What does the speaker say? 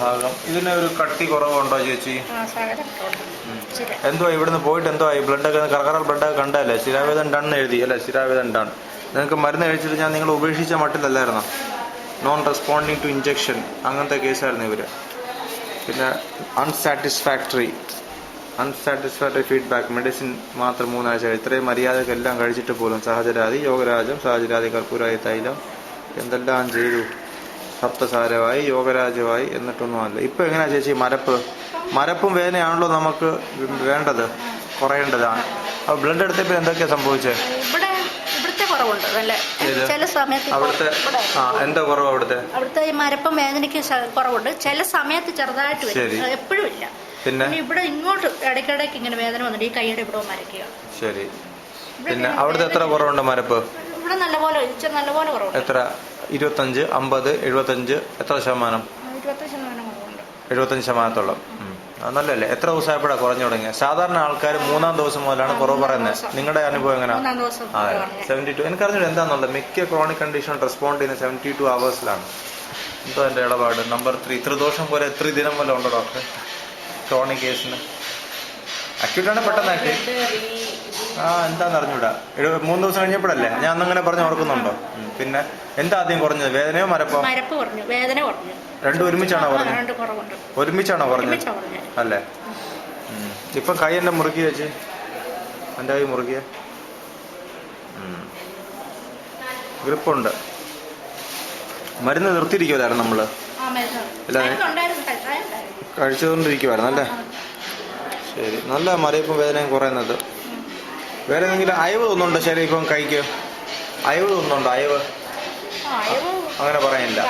ഭാഗം ഇതിന് ഒരു കട്ടി കുറവുണ്ടോ ചേച്ചി? എന്തോ ഇവിടുന്ന് പോയിട്ട് എന്തോ ആയി? ബ്ലഡൊക്കെ കറകറ ബ്ലഡൊക്കെ കണ്ടല്ലേ? സ്ഥിരാവേദന ഡൺ എഴുതി അല്ലേ? സ്ഥിരാവേദന ഡൺ. നിങ്ങൾക്ക് മരുന്ന് കഴിച്ചിട്ട് ഞാൻ നിങ്ങൾ ഉപേക്ഷിച്ച മട്ടിലല്ലായിരുന്നോ? നോൺ റെസ്പോണ്ടിങ് ടു ഇഞ്ചക്ഷൻ അങ്ങനത്തെ കേസായിരുന്നു ഇവർ. പിന്നെ അൺസാറ്റിസ്ഫാക്ടറി ഫീഡ്ബാക്ക്, മെഡിസിൻ മാത്രം 3 ആഴ്ച. ഇത്രയും മര്യാദക്കെല്ലാം കഴിച്ചിട്ട് പോലും സഹചരാതി, യോഗരാജം, സഹചരാതി, കർപ്പൂരായി തൈലം എന്തെല്ലാം ചെയ്തു, സപ്തസാരമായി, യോഗരാജമായി, എന്നിട്ടൊന്നും അല്ല. ഇപ്പം എങ്ങനെയാ ചേച്ചി മരപ്പും വേദനയാണല്ലോ നമുക്ക് വേണ്ടത്, കുറയേണ്ടതാണ്. അപ്പോൾ ബ്ലഡ് എടുത്തപ്പോൾ എന്തൊക്കെയാ സംഭവിച്ചത്? ചില സമയത്ത് അവിടുത്തെ എന്താ കുറവ്? അവിടുത്തെ ഈ മരപ്പം വേദനയ്ക്ക് കുറവുണ്ട്, ചില സമയത്ത് ചെറുതായിട്ട് വരും, എപ്പോഴും ഇല്ല. പിന്നെ ഇവിടെ ഇങ്ങോട്ട് ഇടയ്ക്കിടയ്ക്ക് ഇങ്ങനെ വേദന വന്നിട്ട് ഈ കൈയുടെ ഇവിടെ മരയ്ക്കുക. ശരി. പിന്നെ അവിടുത്തെ എത്ര കുറവുണ്ട് മരപ്പ്? ഇവിടെ നല്ലപോലെ കുറവുണ്ട്. എത്ര? 25, 50, 75 എത്ര ശതമാനം? 75% നല്ലല്ലേ? എത്ര ദിവസമായപ്പോഴാണ് കുറഞ്ഞു തുടങ്ങിയത്? സാധാരണ ആൾക്കാർ 3-ാം ദിവസം മുതലാണ് കുറവ് പറയുന്നത്. നിങ്ങളുടെ അനുഭവം എങ്ങനെയാണ്? 72. എനിക്കറിഞ്ഞില്ല എന്താണെന്നുള്ളത്. മിക്ക ക്രോണിക് കണ്ടീഷൻ റെസ്പോണ്ട് ചെയ്യുന്ന 72 hours-ലാണ്. എന്തോ എൻ്റെ ഇടപാട്. നമ്പർ 3 ത്രിദോഷം പോലെ 3 ദിനം പോലെ ഉണ്ടോ ഡോക്ടർ ക്രോണിക് കേസിന്? അക്യൂട്ടാണ് പെട്ടെന്നാക്കി. എന്താന്ന് അറിഞ്ഞൂടാ. 3 ദിവസം കഴിഞ്ഞപ്പോഴല്ലേ? ഞാൻ അന്നങ്ങനെ പറഞ്ഞ് ഓർക്കുന്നുണ്ടോ? പിന്നെ എന്താ ആദ്യം കുറഞ്ഞത്? വേദനയോ മരപ്പോ? വേദന കുറഞ്ഞു. രണ്ടും ഒരുമിച്ചാണോ പറഞ്ഞത്? ഒരുമിച്ചാണോ പറഞ്ഞത് അല്ലേ? ഇപ്പം കൈ എന്നെ മുറുക്കി വെച്ച്, എൻ്റെ കൈ മുറുക്കിയ ഗ്രിപ്പുണ്ട്. മരുന്ന് നിർത്തിയിരിക്കുമായിരുന്നു നമ്മള്, കഴിച്ചുകൊണ്ടിരിക്കുവായിരുന്നു അല്ലേ? ശരി. നല്ല മരയിപ്പം വേദനയും കുറയുന്നത്. വേറെ എന്തെങ്കിലും അയവ് തോന്നുന്നുണ്ടോ? ശരി, ഇപ്പം കൈക്ക് അയവ് തോന്നുന്നുണ്ടോ? അയവ് അങ്ങനെ പറയാനില്ല.